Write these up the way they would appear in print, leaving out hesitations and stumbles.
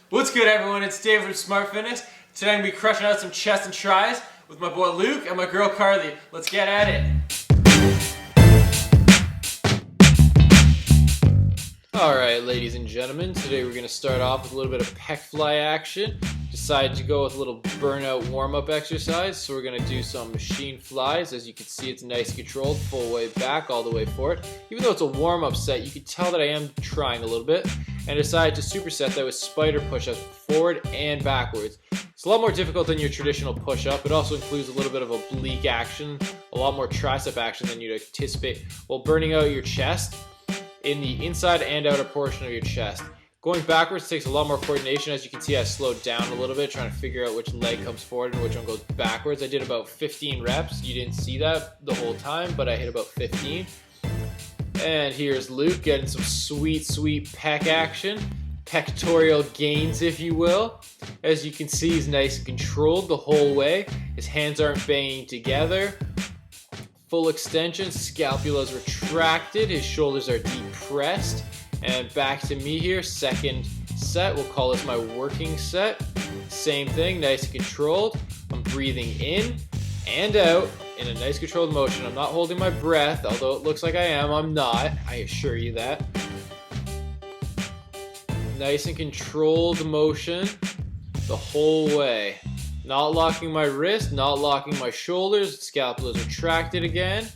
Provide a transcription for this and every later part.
What's good, everyone? It's Dave from S.M.A.R.T Fitness. Today I'm going to be crushing out some chest and tries with my boy Luke and my girl Carly. Let's get at it. Alright, ladies and gentlemen, today we're going to start off with a little bit of pec fly action. Decided to go with a little burnout warm-up exercise, so we're going to do some machine flies. As you can see, it's nice and controlled, full way back, all the way forward. Even though it's a warm-up set, you can tell that I am trying a little bit, and decided to superset that with spider push-ups forward and backwards. It's a lot more difficult than your traditional push-up. It also includes a little bit of oblique action, a lot more tricep action than you'd anticipate, while burning out your chest in the inside and outer portion of your chest. Going backwards takes a lot more coordination. As you can see, I slowed down a little bit trying to figure out which leg comes forward and which one goes backwards. I did about 15 reps. You didn't see that the whole time, but I hit about 15. And here's Luke getting some sweet pec action. Pectoral gains, if you will. As you can see, he's nice and controlled the whole way. His hands aren't banging together. Full extension, scapula's retracted, his shoulders are depressed. And back to me here, second set, we'll call this my working set. Same thing, nice and controlled. I'm breathing in and out in a nice controlled motion. I'm not holding my breath, although it looks like I am, I'm not, I assure you that. Nice and controlled motion the whole way. Not locking my wrist, not locking my shoulders, scapula's retracted again,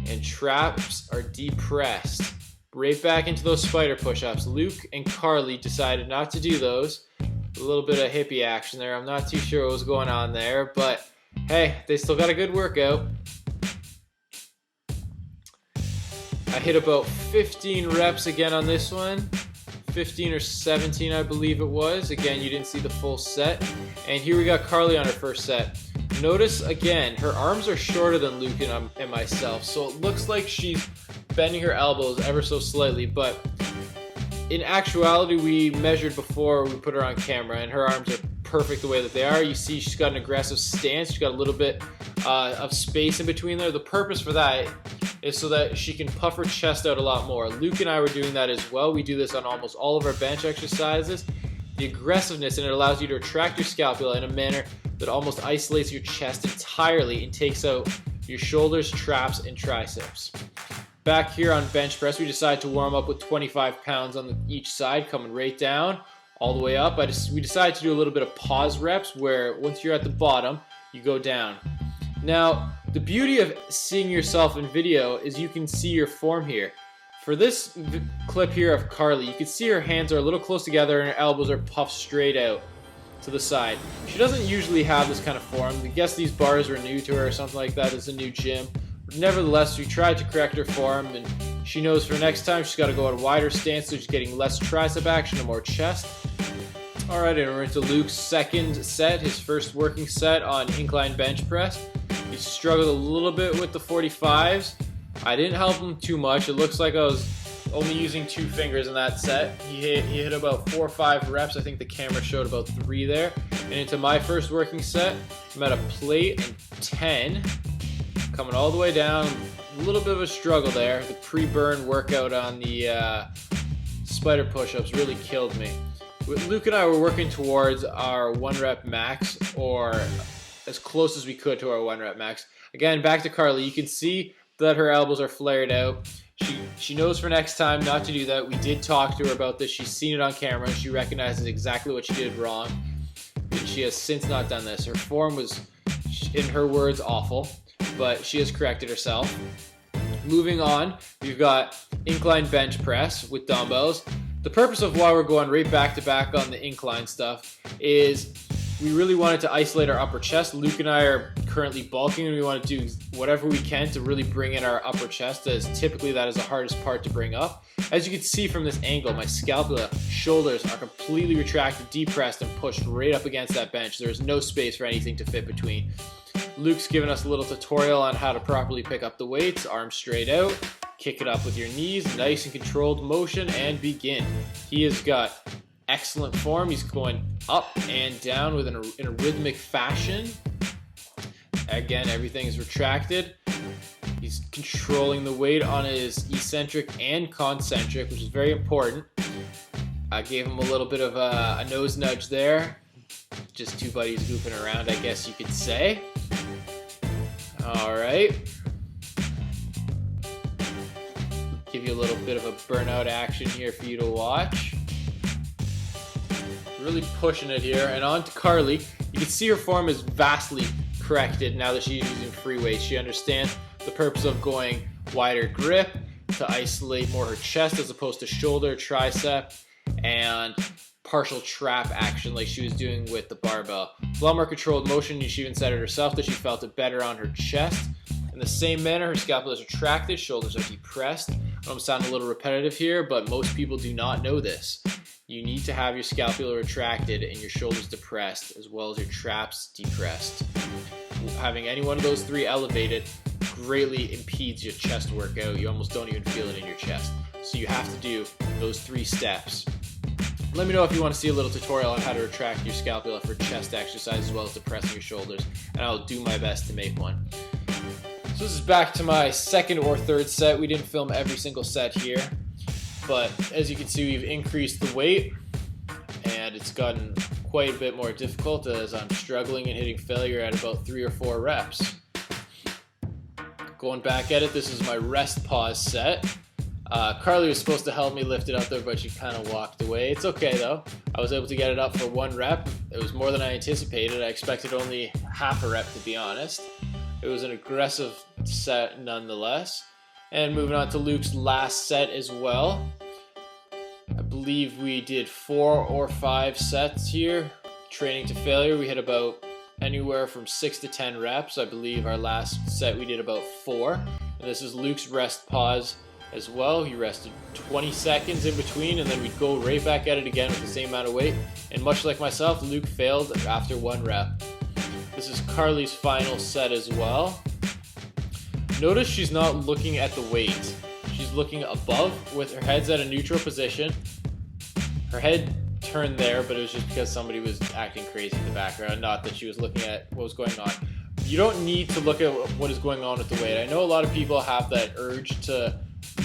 and traps are depressed. Right back into those spider push-ups. Luke and Carly decided not to do those. A little bit of hippie action there. I'm not too sure what was going on there, but hey, they still got a good workout. I hit about 15 reps again on this one. 15 or 17, I believe it was. Again, you didn't see the full set. And here we got Carly on her first set. Notice again, her arms are shorter than Luke and myself, so it looks like she's bending her elbows ever so slightly, but in actuality, we measured before we put her on camera, and her arms are perfect the way that they are. You see she's got an aggressive stance. She's got a little bit of space in between there. The purpose for that is so that she can puff her chest out a lot more. Luke and I were doing that as well. We do this on almost all of our bench exercises. The aggressiveness, and it allows you to retract your scapula in a manner that almost isolates your chest entirely and takes out your shoulders, traps, and triceps. Back here on bench press, we decided to warm up with 25 pounds on each side, coming right down, all the way up. We decided to do a little bit of pause reps where once you're at the bottom, you go down. Now, the beauty of seeing yourself in video is you can see your form here. For this clip here of Carly, you can see her hands are a little close together and her elbows are puffed straight out to the side. She doesn't usually have this kind of form. I guess these bars were new to her or something like that. It's a new gym. Nevertheless, we tried to correct her form, and she knows for next time she's got to go at a wider stance so she's getting less tricep action and more chest. Alright, and we're into Luke's second set, his first working set on incline bench press. He struggled a little bit with the 45s. I didn't help him too much. It looks like I was only using 2 fingers in that set. He hit about 4 or 5 reps. I think the camera showed about 3 there. And into my first working set, I'm at a plate and 10. Coming all the way down, a little bit of a struggle there. The pre-burn workout on the spider push-ups really killed me. Luke and I were working towards our 1 rep max, or as close as we could to our 1 rep max. Again, back to Carly, you can see that her elbows are flared out. She knows for next time not to do that. We did talk to her about this. She's seen it on camera, and she recognizes exactly what she did wrong. And she has since not done this. Her form was, in her words, awful, but she has corrected herself. Moving on, we've got incline bench press with dumbbells. The purpose of why we're going right back to back on the incline stuff is we really wanted to isolate our upper chest. Luke and I are currently bulking, and we want to do whatever we can to really bring in our upper chest, as typically that is the hardest part to bring up. As you can see from this angle, my scapula, shoulders are completely retracted, depressed, and pushed right up against that bench. There's no space for anything to fit between. Luke's given us a little tutorial on how to properly pick up the weights. Arms straight out, kick it up with your knees, nice and controlled motion, and begin. He has got excellent form. He's going up and down in a rhythmic fashion. Again, everything is retracted. He's controlling the weight on his eccentric and concentric, which is very important. I gave him a little bit of a nose nudge there. Just two buddies goofing around, I guess you could say. All right. Give you a little bit of a burnout action here for you to watch. Really pushing it here. And on to Carly. You can see her form is vastly corrected now that she's using free weights. She understands the purpose of going wider grip to isolate more her chest as opposed to shoulder, tricep, and partial trap action like she was doing with the barbell. A lot more controlled motion, and she even said it herself that she felt it better on her chest. In the same manner, her scapula is retracted, shoulders are depressed. I know I'm sounding a little repetitive here, but most people do not know this. You need to have your scapula retracted and your shoulders depressed, as well as your traps depressed. Having any one of those three elevated greatly impedes your chest workout. You almost don't even feel it in your chest. So you have to do those 3 steps. Let me know if you want to see a little tutorial on how to retract your scapula for chest exercise as well as depressing your shoulders, and I'll do my best to make one. So this is back to my second or third set. We didn't film every single set here, but as you can see, we've increased the weight, and it's gotten quite a bit more difficult as I'm struggling and hitting failure at about 3 or 4 reps. Going back at it, this is my rest pause set. Carly was supposed to help me lift it up there, but she kind of walked away. It's okay though. I was able to get it up for 1 rep. It was more than I anticipated. I expected only half a rep, to be honest. It was an aggressive set nonetheless. And moving on to Luke's last set as well. I believe we did 4 or 5 sets here. Training to failure, we hit about anywhere from 6 to 10 reps. I believe our last set we did about 4. And this is Luke's rest pause as well. He rested 20 seconds in between, and then we'd go right back at it again with the same amount of weight. And much like myself, Luke failed after 1 rep. This is Carly's final set as well. Notice she's not looking at the weight. She's looking above with her head's at a neutral position. Her head turned there, but it was just because somebody was acting crazy in the background, not that she was looking at what was going on. You don't need to look at what is going on with the weight. I know a lot of people have that urge to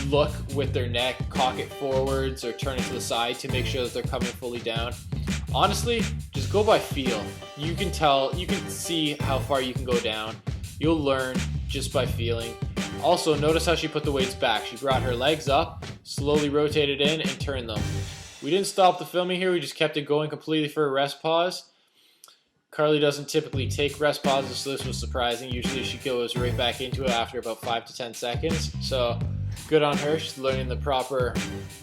look with their neck, cock it forwards or turn it to the side to make sure that they're coming fully down. Honestly, just go by feel. You can tell, you can see how far you can go down. You'll learn just by feeling. Also, notice how she put the weights back. She brought her legs up, slowly rotated in, and turned them. We didn't stop the filming here, we just kept it going completely for a rest pause. Carly doesn't typically take rest pauses, so this was surprising. Usually she goes right back into it after about 5 to 10 seconds. So good on her. She's learning the proper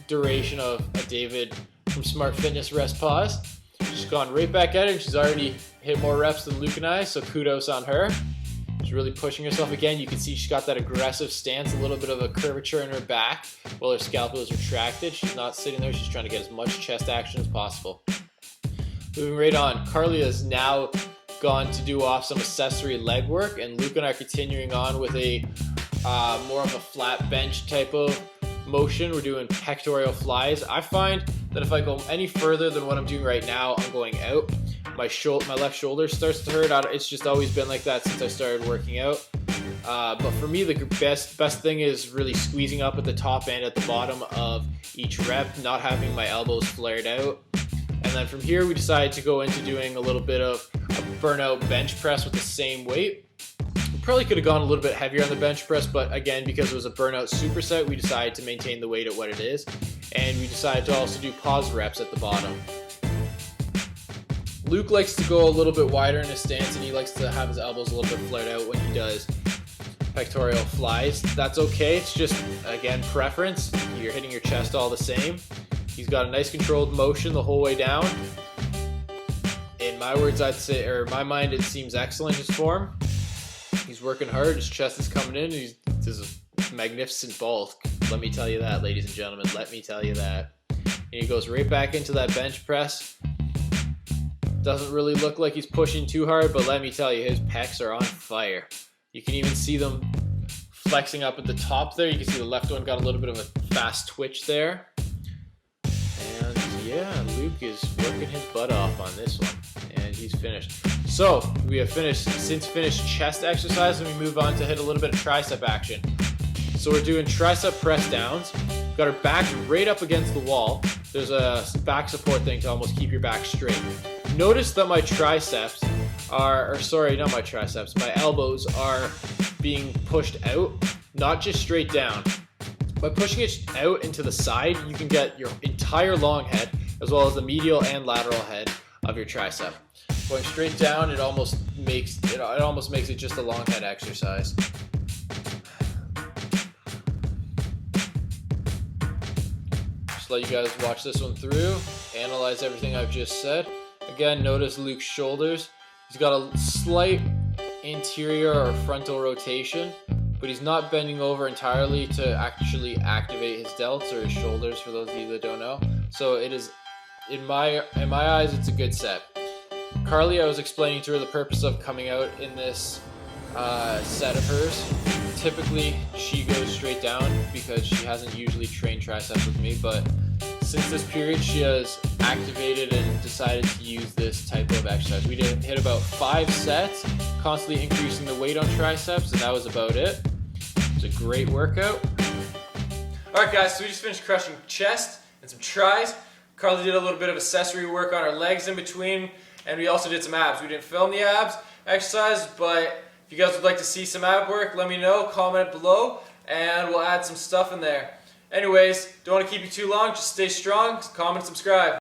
duration of a David from S.M.A.R.T Fitness rest pause. She's gone right back at it, and she's already hit more reps than Luke and I, so kudos on her. She's really pushing herself again. You can see she's got that aggressive stance, a little bit of a curvature in her back while her scapula is retracted. She's not sitting there. She's trying to get as much chest action as possible. Moving right on, Carly has now gone to do off some accessory leg work, and Luke and I are continuing on with a more of a flat bench type of motion. We're doing pectoral flies. I find that if I go any further than what I'm doing right now, I'm going out. My left shoulder starts to hurt. It's just always been like that since I started working out. But for me, the best thing is really squeezing up at the top and at the bottom of each rep, not having my elbows flared out. And then from here, we decided to go into doing a little bit of a burnout bench press with the same weight. We probably could have gone a little bit heavier on the bench press, but again, because it was a burnout superset, we decided to maintain the weight at what it is. And we decided to also do pause reps at the bottom. Luke likes to go a little bit wider in his stance, and he likes to have his elbows a little bit flared out when he does pectoral flies. That's okay. It's just, again, preference. You're hitting your chest all the same. He's got a nice controlled motion the whole way down. In my words, I'd say, or in my mind, it seems excellent, his form. He's working hard. His chest is coming in. He's a magnificent bulk. Let me tell you that, ladies and gentlemen. Let me tell you that. And he goes right back into that bench press. Doesn't really look like he's pushing too hard, but let me tell you, his pecs are on fire. You can even see them flexing up at the top there. You can see the left one got a little bit of a fast twitch there. And yeah, Luke is working his butt off on this one, and he's finished. So we have finished chest exercise, and we move on to hit a little bit of tricep action. So we're doing tricep press downs. Got our back right up against the wall. there's a back support thing to almost keep your back straight. Notice that my triceps are, or sorry, not my triceps, my elbows are being pushed out, not just straight down. By pushing it out into the side, you can get your entire long head, as well as the medial and lateral head of your tricep. Going straight down, it almost makes it just a long head exercise. Just let you guys watch this one through, analyze everything I've just said. Again, notice Luke's shoulders. He's got a slight anterior or frontal rotation, but he's not bending over entirely to actually activate his delts or his shoulders, for those of you that don't know. So it is, in my eyes, it's a good set. Carly, I was explaining to her the purpose of coming out in this set of hers. Typically, she goes straight down because she hasn't usually trained triceps with me, but since this period, she has activated and decided to use this type of exercise. We did hit about 5 sets, constantly increasing the weight on triceps, and that was about it. It was a great workout. Alright guys, so we just finished crushing chest and some tris. Carly did a little bit of accessory work on her legs in between, and we also did some abs. We didn't film the abs exercise, but if you guys would like to see some ab work, let me know, comment below, and we'll add some stuff in there. Anyways, don't want to keep you too long, just stay strong, comment, subscribe.